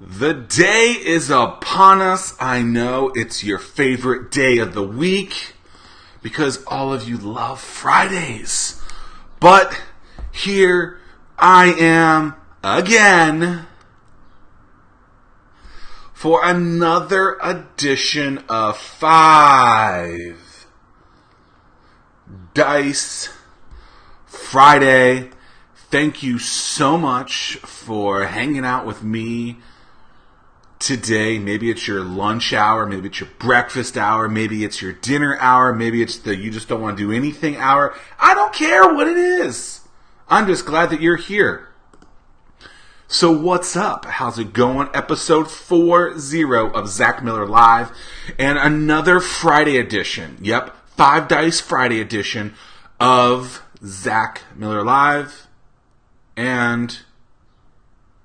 The day is upon us. I know it's your favorite day of the week because all of you love Fridays. But here I am again for another edition of 5 Dice Friday. Thank you so much for hanging out with me today. Maybe it's your lunch hour, maybe it's your breakfast hour, maybe it's your dinner hour, maybe it's the you just don't want to do anything hour. I don't care what it is. I'm just glad that you're here. So what's up? How's it going? Episode 40 of Zack Miller Live and another Friday edition. Yep, 5 Dice Friday edition of Zack Miller Live and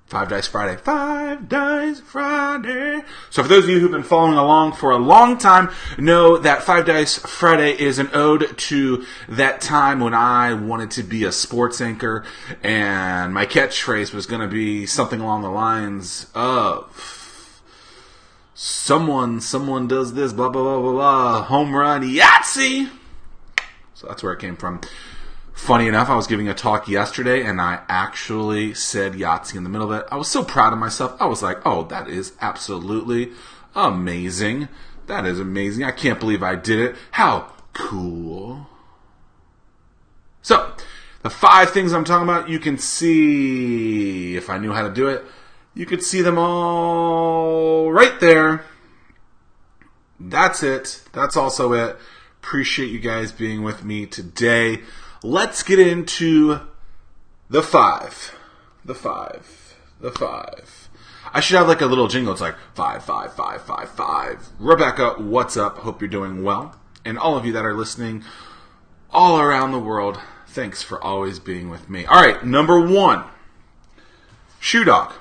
5 Dice Friday. 5 Dice Friday. So for those of you who've been following along for a long time, know that 5 Dice Friday is an ode to that time when I wanted to be a sports anchor, and my catchphrase was going to be something along the lines of someone does this, blah, blah, blah, blah, blah, home run, Yahtzee! So that's where it came from. Funny enough, I was giving a talk yesterday, and I actually said Yahtzee in the middle of it. I was so proud of myself. I was like, oh, that is absolutely amazing. That is amazing. I can't believe I did it. How cool. So, the 5 things I'm talking about, you can see, if I knew how to do it, you could see them all right there. That's it. That's also it. Appreciate you guys being with me today. Let's get into the 5. The 5. I should have like a little jingle. It's like 5, 5, 5, 5, 5. Rebecca, what's up? Hope you're doing well. And all of you that are listening all around the world, thanks for always being with me. All right, number 1. Shoe Dog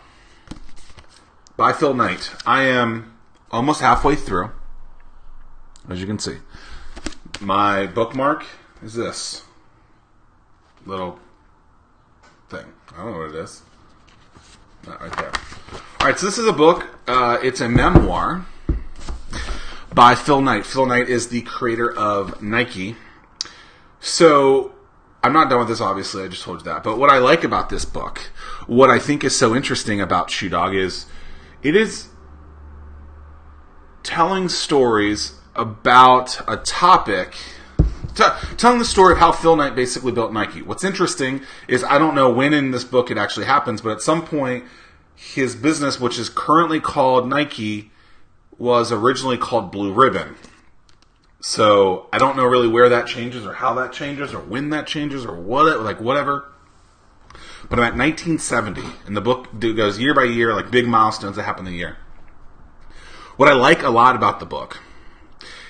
by Phil Knight. I am almost halfway through, as you can see. My bookmark is this little thing. I don't know what it is. Not right there. Alright, so this is a book. It's a memoir by Phil Knight. Phil Knight is the creator of Nike. So, I'm not done with this, obviously. I just told you that. But what I like about this book, what I think is so interesting about Shoe Dog is it is telling stories about a topic, telling the story of how Phil Knight basically built Nike. What's interesting is I don't know when in this book it actually happens, but at some point his business, which is currently called Nike, was originally called Blue Ribbon. So I don't know really where that changes or how that changes or when that changes or what, like whatever. But I'm at 1970, and the book goes year by year, like big milestones that happen in the year. What I like a lot about the book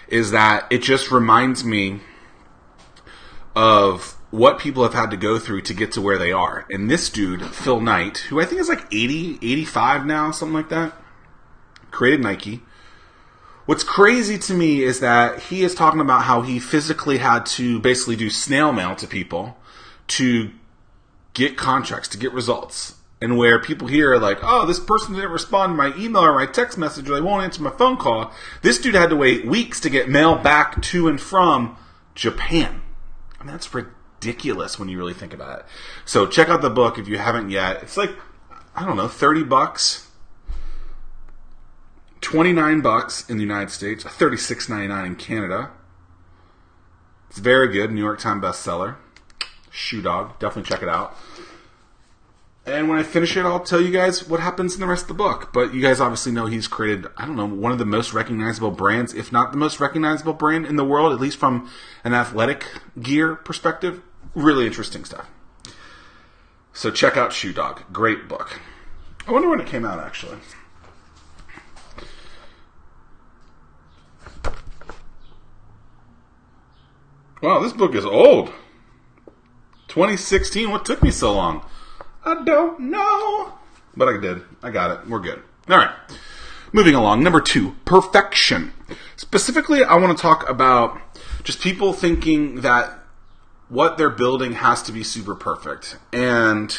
is that it just reminds me of what people have had to go through to get to where they are. And this dude, Phil Knight, who I think is like 80, 85 now, something like that, created Nike. What's crazy to me is that he is talking about how he physically had to basically do snail mail to people to get contracts, to get results. And where people here are like, oh, this person didn't respond to my email or my text message, or they won't answer my phone call. This dude had to wait weeks to get mail back to and from Japan. I mean, that's ridiculous when you really think about it. So check out the book if you haven't yet. It's like, I don't know, $30, $29 in the United States, $36.99 in Canada. It's very good, New York Times bestseller. Shoe Dog, definitely check it out. And when I finish it, I'll tell you guys what happens in the rest of the book. But you guys obviously know he's created, I don't know, one of the most recognizable brands, if not the most recognizable brand in the world, at least from an athletic gear perspective. Really interesting stuff. So check out Shoe Dog. Great book. I wonder when it came out, actually. Wow, this book is old. 2016. What took me so long? I don't know. But I did. I got it. We're good. All right. Moving along. Number 2, perfection. Specifically, I want to talk about just people thinking that what they're building has to be super perfect. And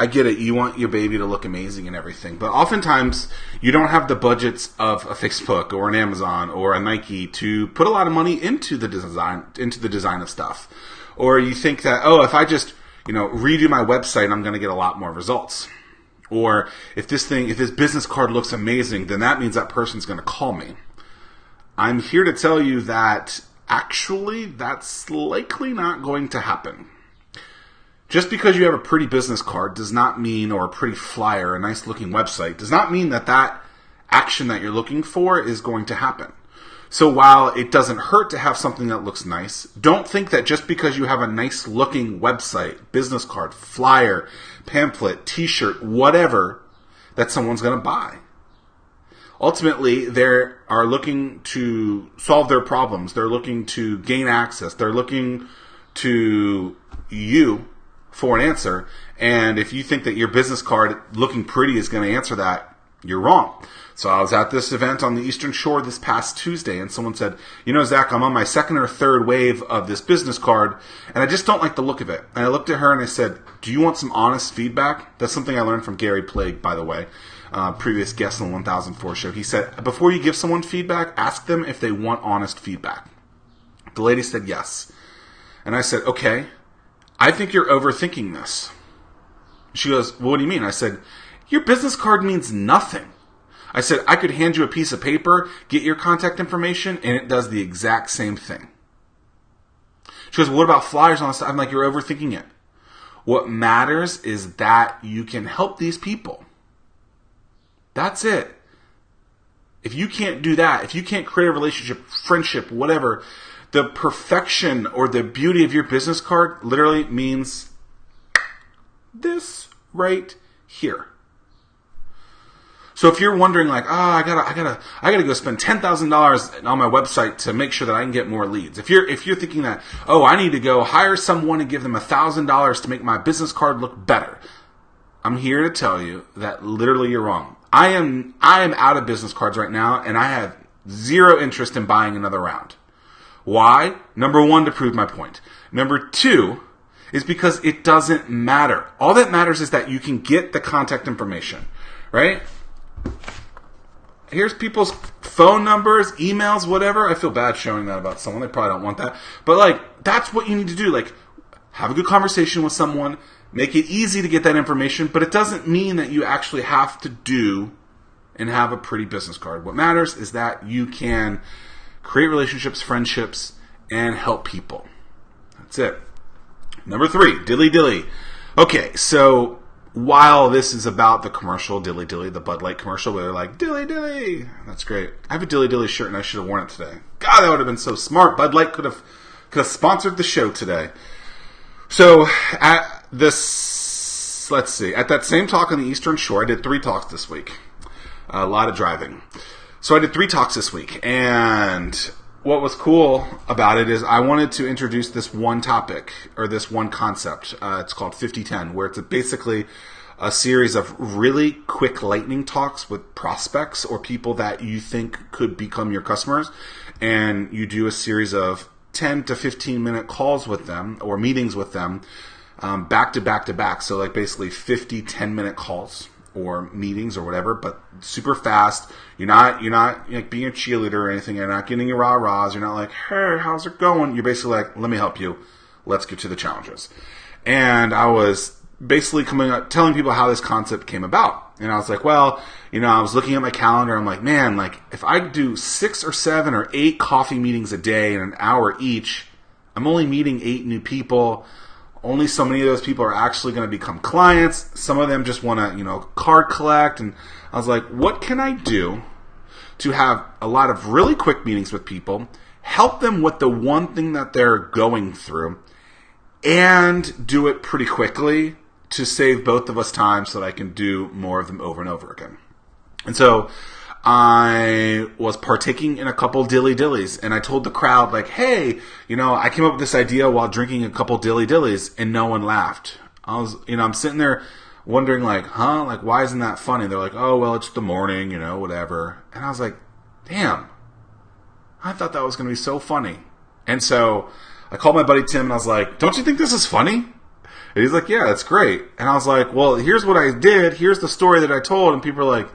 I get it. You want your baby to look amazing and everything. But oftentimes, you don't have the budgets of a Facebook or an Amazon or a Nike to put a lot of money into the design of stuff. Or you think that, oh, if I just, redo my website, I'm going to get a lot more results. Or if this business card looks amazing, then that means that person's going to call me. I'm here to tell you that actually that's likely not going to happen. Just because you have a pretty business card does not mean, or a pretty flyer, a nice looking website, does not mean that action that you're looking for is going to happen. So while it doesn't hurt to have something that looks nice, don't think that just because you have a nice looking website, business card, flyer, pamphlet, t-shirt, whatever, that someone's going to buy. Ultimately, they are looking to solve their problems. They're looking to gain access. They're looking to you for an answer. And if you think that your business card looking pretty is going to answer that, you're wrong. So I was at this event on the Eastern Shore this past Tuesday, and someone said, Zach, I'm on my second or third wave of this business card, and I just don't like the look of it. And I looked at her and I said, do you want some honest feedback? That's something I learned from Gary Plague, by the way, previous guest on the 1004 show. He said, before you give someone feedback, ask them if they want honest feedback. The lady said yes. And I said, okay, I think you're overthinking this. She goes, well, what do you mean? I said, your business card means nothing. I said, I could hand you a piece of paper, get your contact information, and it does the exact same thing. She goes, well, what about flyers and all that stuff? I'm like, you're overthinking it. What matters is that you can help these people. That's it. If you can't do that, if you can't create a relationship, friendship, whatever, the perfection or the beauty of your business card literally means this right here. So if you're wondering like, I gotta go spend $10,000 on my website to make sure that I can get more leads. If you're thinking that, I need to go hire someone and give them $1,000 to make my business card look better, I'm here to tell you that literally you're wrong. I am out of business cards right now, and I have zero interest in buying another round. Why? Number one, to prove my point. Number two is because it doesn't matter. All that matters is that you can get the contact information, right? Here's people's phone numbers, emails, whatever. I feel bad showing that about someone. They probably don't want that. But that's what you need to do. Have a good conversation with someone. Make it easy to get that information. But it doesn't mean that you actually have to do and have a pretty business card. What matters is that you can create relationships, friendships, and help people. That's it. Number 3, dilly dilly. Okay, so while this is about the commercial, dilly dilly, the Bud Light commercial, where they're like, dilly dilly. That's great. I have a dilly dilly shirt and I should have worn it today. God, that would have been so smart. Bud Light could have sponsored the show today. So at this, at that same talk on the Eastern Shore, I did 3 talks this week. A lot of driving. So I did 3 talks this week, and what was cool about it is I wanted to introduce this one topic, or this one concept. It's called 50-10, where it's basically a series of really quick lightning talks with prospects or people that you think could become your customers, and you do a series of 10 to 15 minute calls with them, or meetings with them, back to back to back. So basically 50 10-minute calls or meetings or whatever, but super fast. You're not being a cheerleader or anything. You're not getting your rah-rahs. You're not like, hey, how's it going? You're basically like, let me help you. Let's get to the challenges. And I was basically telling people how this concept came about. And I was like, well, I was looking at my calendar. I'm like, man, if I do 6 or 7 or 8 coffee meetings a day in an hour each, I'm only meeting 8 new people. Only so many of those people are actually going to become clients. Some of them just want to, card collect. And I was like, what can I do to have a lot of really quick meetings with people, help them with the one thing that they're going through, and do it pretty quickly to save both of us time so that I can do more of them over and over again. And so I was partaking in a couple dilly dillies, and I told the crowd, hey, I came up with this idea while drinking a couple dilly dillies, and no one laughed. I'm sitting there wondering, why isn't that funny? They're like, oh, well, it's the morning, whatever. And I was like, damn, I thought that was going to be so funny. And so I called my buddy Tim, and I was like, don't you think this is funny? And he's like, yeah, that's great. And I was like, well, here's what I did. Here's the story that I told. And people are like,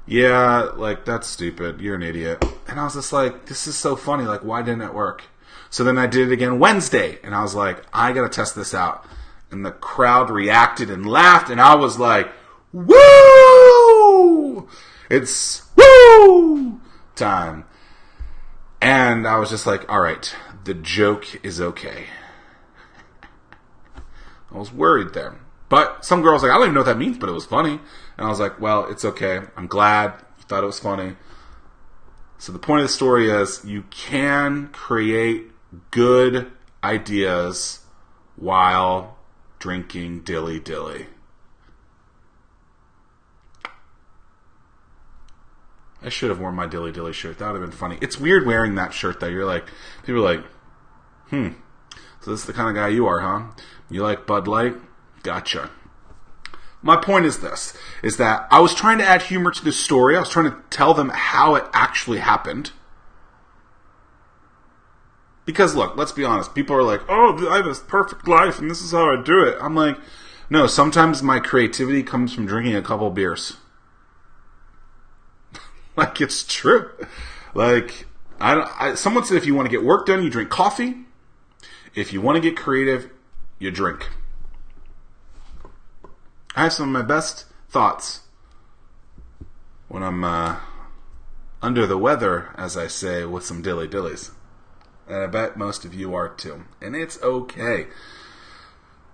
yeah, like, that's stupid. You're an idiot. And I was just like, this is so funny. Like, why didn't it work? So then I did it again Wednesday. And I was like, I got to test this out. And the crowd reacted and laughed. And I was like, woo! It's woo time. And I was just like, all right, the joke is okay. I was worried there. But some girls like, I don't even know what that means, but it was funny. And I was like, well, it's okay. I'm glad you thought it was funny. So the point of the story is you can create good ideas while drinking dilly dilly. I should have worn my dilly dilly shirt. That would have been funny. It's weird wearing that shirt though. You're like, people are like, so this is the kind of guy you are, huh? You like Bud Light? Gotcha. My point is this, is that I was trying to add humor to this story. I was trying to tell them how it actually happened. Because look, let's be honest. People are like, oh, I have this perfect life and this is how I do it. I'm like, no, sometimes my creativity comes from drinking a couple beers. Like, it's true. Like, someone said if you want to get work done, you drink coffee. If you want to get creative, you drink. I have some of my best thoughts when I'm under the weather, as I say, with some dilly dillies. And I bet most of you are too. And it's okay.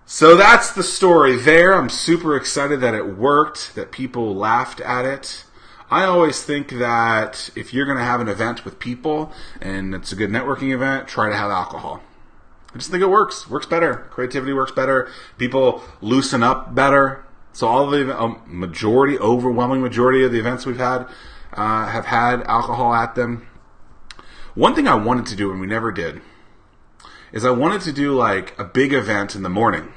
So that's the story there. I'm super excited that it worked, that people laughed at it. I always think that if you're going to have an event with people and it's a good networking event, try to have alcohol. I just think it works. Works better. Creativity works better. People loosen up better. So all of the overwhelming majority of the events we've had have had alcohol at them. One thing I wanted to do and we never did is I wanted to do like a big event in the morning.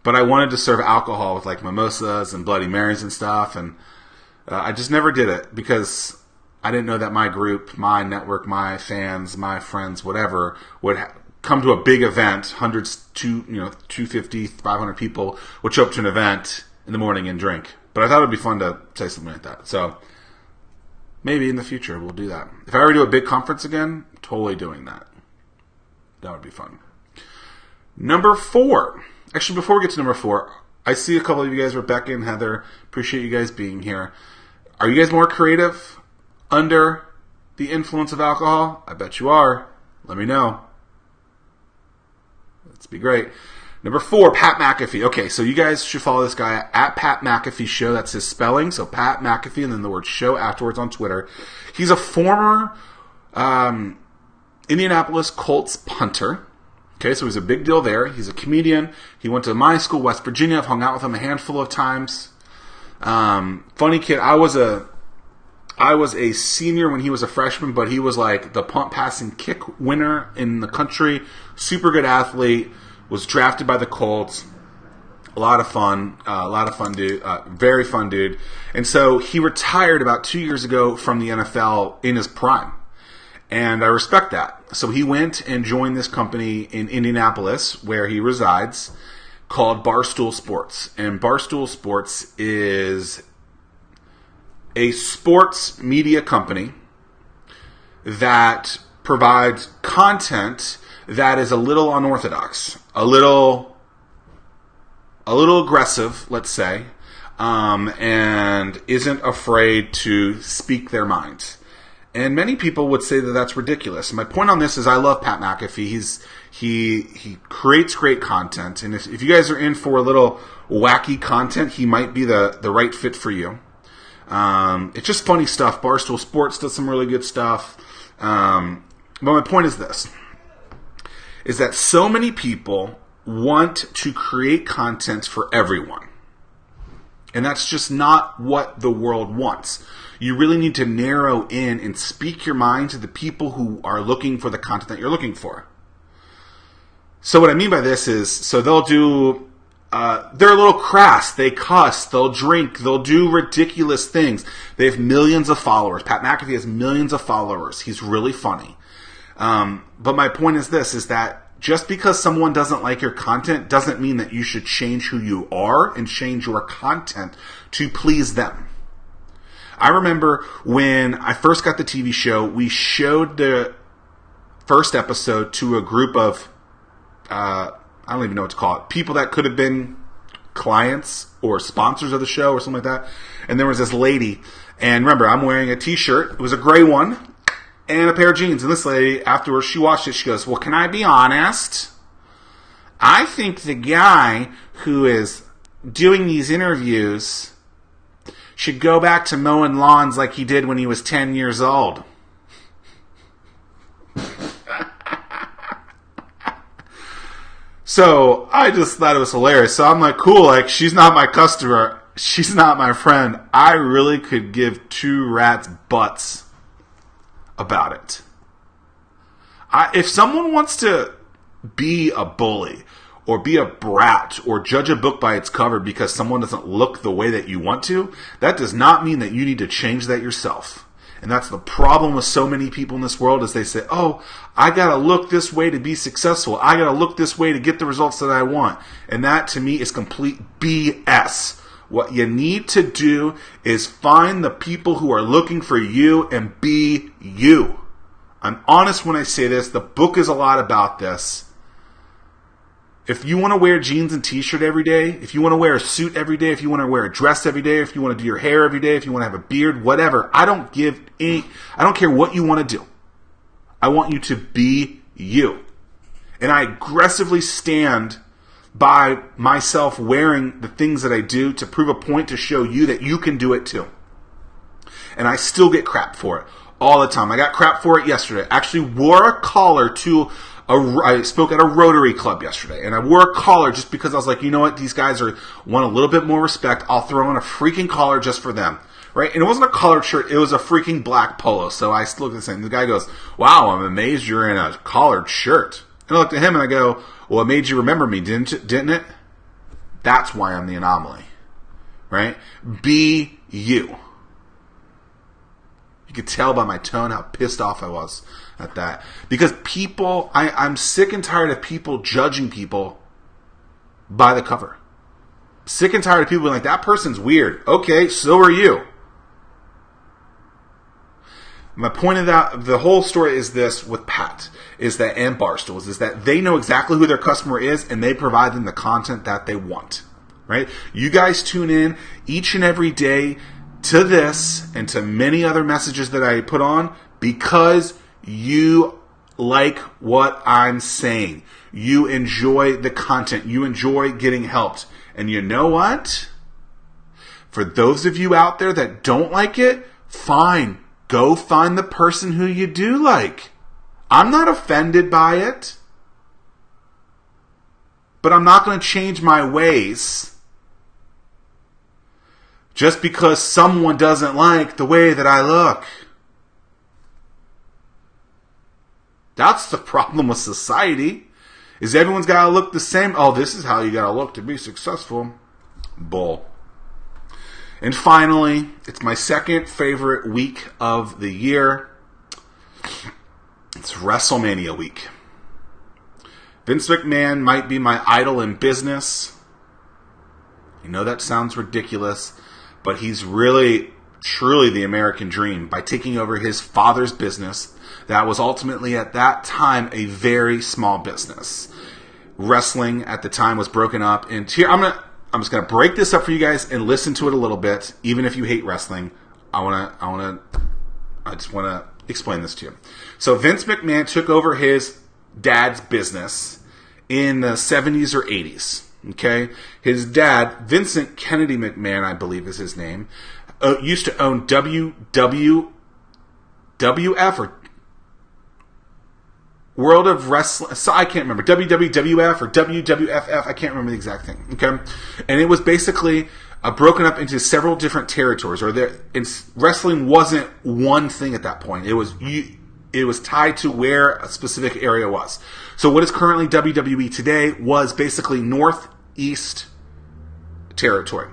But I wanted to serve alcohol with like mimosas and Bloody Marys and stuff, and I just never did it because I didn't know that my group, my network, my fans, my friends, whatever, would come to a big event, hundreds, 250, 500 people would show up to an event in the morning and drink. But I thought it would be fun to say something like that. So maybe in the future we'll do that. If I ever do a big conference again, totally doing that. That would be fun. Number 4. Actually, before we get to number 4, I see a couple of you guys, Rebecca and Heather. Appreciate you guys being here. Are you guys more creative under the influence of alcohol? I bet you are. Let me know. Let's be great. Number 4, Pat McAfee. Okay, so you guys should follow this guy at Pat McAfee Show. That's his spelling. So Pat McAfee and then the word show afterwards on Twitter. He's a former Indianapolis Colts punter. Okay, so he's a big deal there. He's a comedian. He went to my school, West Virginia. I've hung out with him a handful of times. Funny kid. I was a senior when he was a freshman, but he was like the punt, pass, and kick winner in the country. Super good athlete. Was drafted by the Colts. A lot of fun dude. Very fun dude. And so he retired about 2 years ago from the NFL in his prime. And I respect that. So he went and joined this company in Indianapolis, where he resides, called Barstool Sports. And Barstool Sports is a sports media company that provides content that is a little unorthodox, a little aggressive, let's say, and isn't afraid to speak their minds. And many people would say that that's ridiculous. My point on this is I love Pat McAfee. He creates great content. And if you guys are in for a little wacky content, he might be the right fit for you. It's just funny stuff. Barstool Sports does some really good stuff. But my point is this, is that so many people want to create content for everyone. And that's just not what the world wants. You really need to narrow in and speak your mind to the people who are looking for the content that you're looking for. So what I mean by this is, so they'll do, they're a little crass, they cuss, they'll drink, they'll do ridiculous things. They have millions of followers. Pat McAfee has millions of followers. He's really funny. But my point is this, is that Just because someone doesn't like your content doesn't mean that you should change who you are and change your content to please them. I remember when I first got the TV show, we showed the first episode to a group of, I don't even know what to call it, people that could have been clients or sponsors of the show or something like that. And there was this lady, and remember, I'm wearing a t-shirt. It was a gray one. And a pair of jeans. And this lady, afterwards, she watched it. She goes, well, can I be honest? I think the guy who is doing these interviews should go back to mowing lawns like he did when he was 10 years old. So I just thought it was hilarious. So I'm like, cool, like, she's not my customer. She's not my friend. I really could give two rats' butts about it. If someone wants to be a bully or be a brat or judge a book by its cover because someone doesn't look the way that you want to, that does not mean that you need to change that yourself. And that's the problem with so many people in this world is they say, oh, I gotta look this way to be successful. I gotta look this way to get the results that I want. And that to me is complete BS. What you need to do is find the people who are looking for you and be you. I'm honest when I say this. The book is a lot about this. If you want to wear jeans and t-shirt every day, if you want to wear a suit every day, if you want to wear a dress every day, if you want to do your hair every day, if you want to have a beard, whatever, I don't care what you want to do. I want you to be you. And I aggressively stand by myself wearing the things that I do to prove a point to show you that you can do it too. And I still get crap for it all the time. I got crap for it yesterday. I actually wore a collar I spoke at a Rotary Club yesterday, and I wore a collar just because I was like, you know what, these guys want a little bit more respect. I'll throw on a freaking collar just for them. Right? And it wasn't a collared shirt, it was a freaking black polo. So I looked at the same. The guy goes, wow, I'm amazed you're in a collared shirt. And I looked at him and I go, well, it made you remember me, didn't it? That's why I'm the anomaly. Right? Be you. You could tell by my tone how pissed off I was at that. Because I'm sick and tired of people judging people by the cover. Sick and tired of people being like, that person's weird. Okay, so are you. My point of that, the whole story is this with Pat, and Barstools, is that they know exactly who their customer is and they provide them the content that they want. Right? You guys tune in each and every day to this and to many other messages that I put on because you like what I'm saying. You enjoy the content. You enjoy getting helped. And you know what? For those of you out there that don't like it, fine. Go find the person who you do like. I'm not offended by it. But I'm not going to change my ways just because someone doesn't like the way that I look. That's the problem with society. Is everyone's got to look the same? Oh, this is how you got to look to be successful. Bull. And finally, it's my second favorite week of the year. It's WrestleMania week. Vince McMahon might be my idol in business. I know that sounds ridiculous, but he's really, truly the American dream by taking over his father's business that was ultimately at that time a very small business. Wrestling at the time was broken up into... I'm just going to break this up for you guys and listen to it a little bit, even if you hate wrestling. I just want to explain this to you. So Vince McMahon took over his dad's business in the 70s or 80s. Okay? His dad, Vincent Kennedy McMahon, I believe is his name, used to own WWF or World of Wrestling, so I can't remember, WWF or WWFF, I can't remember the exact thing, okay? And it was basically broken up into several different territories, wrestling wasn't one thing at that point. It was tied to where a specific area was. So what is currently WWE today was basically Northeast territory.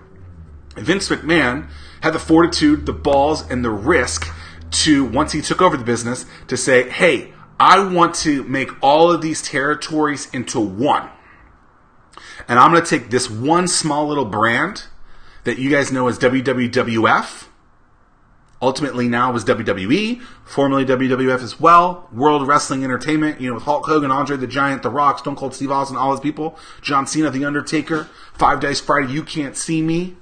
Vince McMahon had the fortitude, the balls, and the risk to, once he took over the business, to say, hey, I want to make all of these territories into one. And I'm going to take this one small little brand that you guys know as WWF, ultimately now is WWE, formerly WWF as well, World Wrestling Entertainment, with Hulk Hogan, Andre the Giant, The Rock, Stone Cold Steve Austin, all those people, John Cena, The Undertaker, 5 Dice Friday, You Can't See Me.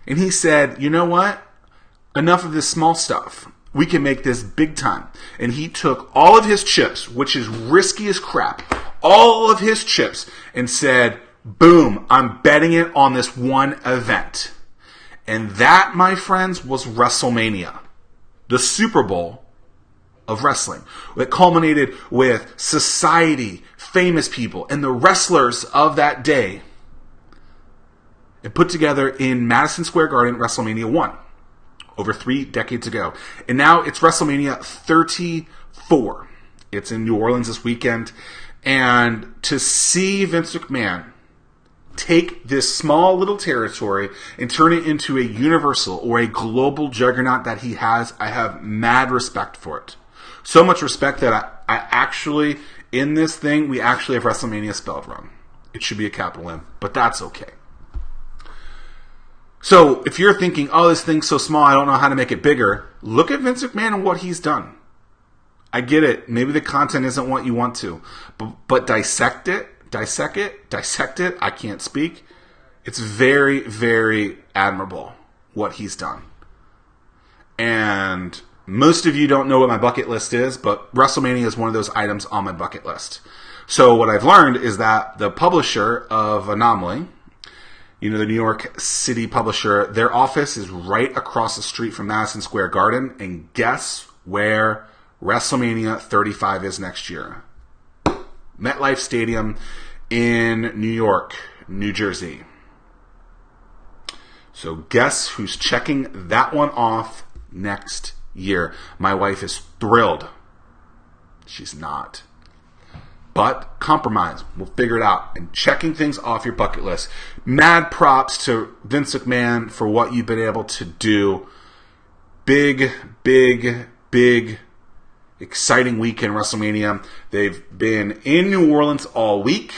And he said, you know what? Enough of this small stuff. We can make this big time. And he took all of his chips, which is risky as crap, all of his chips, and said, boom, I'm betting it on this one event. And that, my friends, was WrestleMania, the Super Bowl of wrestling. It culminated with society, famous people, and the wrestlers of that day. It put together in Madison Square Garden, WrestleMania 1, over 3 decades ago. And now it's WrestleMania 34. It's in New Orleans this weekend. And to see Vince McMahon take this small little territory and turn it into a universal or a global juggernaut that he has, I have mad respect for it. So much respect that I actually, in this thing, we actually have WrestleMania spelled wrong. It should be a capital M, but that's okay. So if you're thinking, oh, this thing's so small, I don't know how to make it bigger, look at Vince McMahon and what he's done. I get it. Maybe the content isn't what you want to, but dissect it. I can't speak. It's very, very admirable what he's done. And most of you don't know what my bucket list is, but WrestleMania is one of those items on my bucket list. So what I've learned is that the publisher of Anomaly, the New York City publisher, their office is right across the street from Madison Square Garden. And guess where WrestleMania 35 is next year? MetLife Stadium in New York, New Jersey. So guess who's checking that one off next year? My wife is thrilled. She's not. But compromise. We'll figure it out. And checking things off your bucket list. Mad props to Vince McMahon for what you've been able to do. Big, big, big exciting weekend WrestleMania. They've been in New Orleans all week.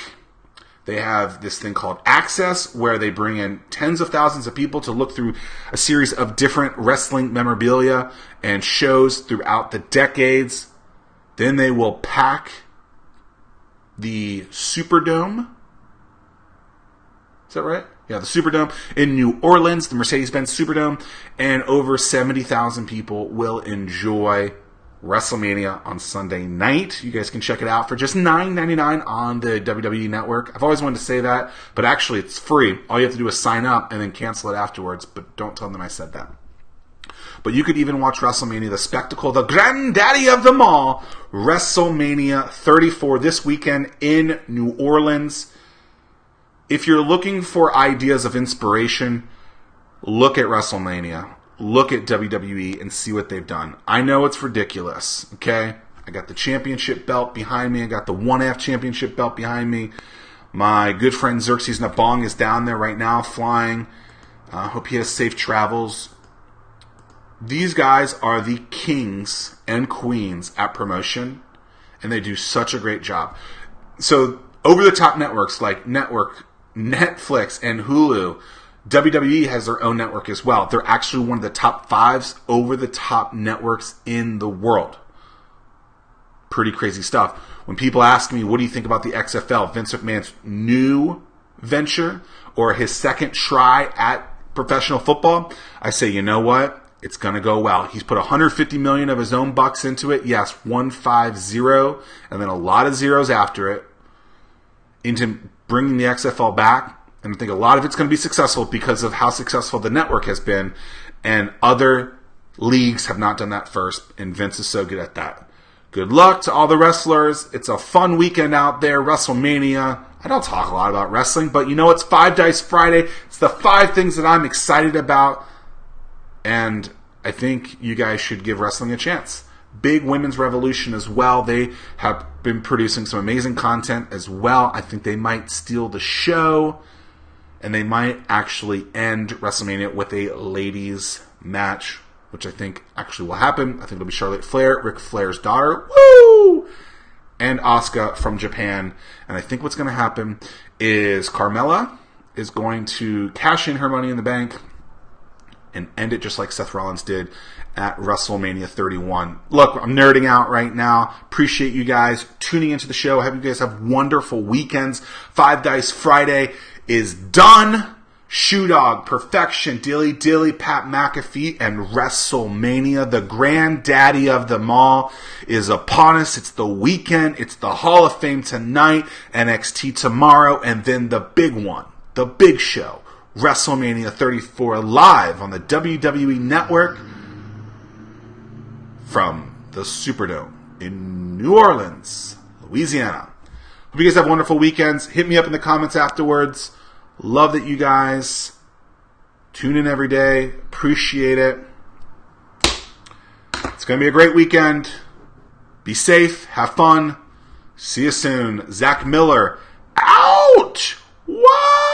They have this thing called Access, where they bring in tens of thousands of people to look through a series of different wrestling memorabilia and shows throughout the decades. Then they will pack the Superdome. Is that right? Yeah, the Superdome in New Orleans, the Mercedes-Benz Superdome, and over 70,000 people will enjoy WrestleMania on Sunday night. You guys can check it out for just $9.99 on the WWE Network. I've always wanted to say that, but actually it's free. All you have to do is sign up and then cancel it afterwards, but don't tell them I said that. But you could even watch WrestleMania, the spectacle, the granddaddy of them all, WrestleMania 34 this weekend in New Orleans. If you're looking for ideas of inspiration, look at WrestleMania. Look at WWE and see what they've done. I know it's ridiculous, okay? I got the championship belt behind me. I got the 1/2 championship belt behind me. My good friend Xerxes Nabong is down there right now flying. Hope he has safe travels. These guys are the kings and queens at promotion, and they do such a great job. So over-the-top networks like Netflix and Hulu, WWE has their own network as well. They're actually one of the top 5 over-the-top networks in the world. Pretty crazy stuff. When people ask me, what do you think about the XFL, Vince McMahon's new venture, or his second try at professional football, I say, you know what? It's going to go well. He's put $150 million of his own bucks into it. Yes, 150, and then a lot of zeros after it, into bringing the XFL back. And I think a lot of it's going to be successful because of how successful the network has been. And other leagues have not done that first. And Vince is so good at that. Good luck to all the wrestlers. It's a fun weekend out there. WrestleMania. I don't talk a lot about wrestling, but you know, it's 5 Dice Friday. It's the 5 things that I'm excited about. And I think you guys should give wrestling a chance. Big Women's Revolution as well. They have been producing some amazing content as well. I think they might steal the show. And they might actually end WrestleMania with a ladies match, which I think actually will happen. I think it'll be Charlotte Flair, Ric Flair's daughter. Woo! Woo! And Asuka from Japan. And I think what's going to happen is Carmella is going to cash in her Money in the Bank and end it just like Seth Rollins did at WrestleMania 31. Look, I'm nerding out right now. Appreciate you guys tuning into the show. I hope you guys have wonderful weekends. Five Dice Friday is done. Shoe Dog, Perfection, Dilly Dilly, Pat McAfee, and WrestleMania, the granddaddy of them all, is upon us. It's the weekend. It's the Hall of Fame tonight, NXT tomorrow, and then the big one, the big show, WrestleMania 34 live on the WWE Network from the Superdome in New Orleans, Louisiana. Hope you guys have wonderful weekends. Hit me up in the comments afterwards. Love that you guys tune in every day. Appreciate it. It's going to be a great weekend. Be safe. Have fun. See you soon. Zack Miller out. What?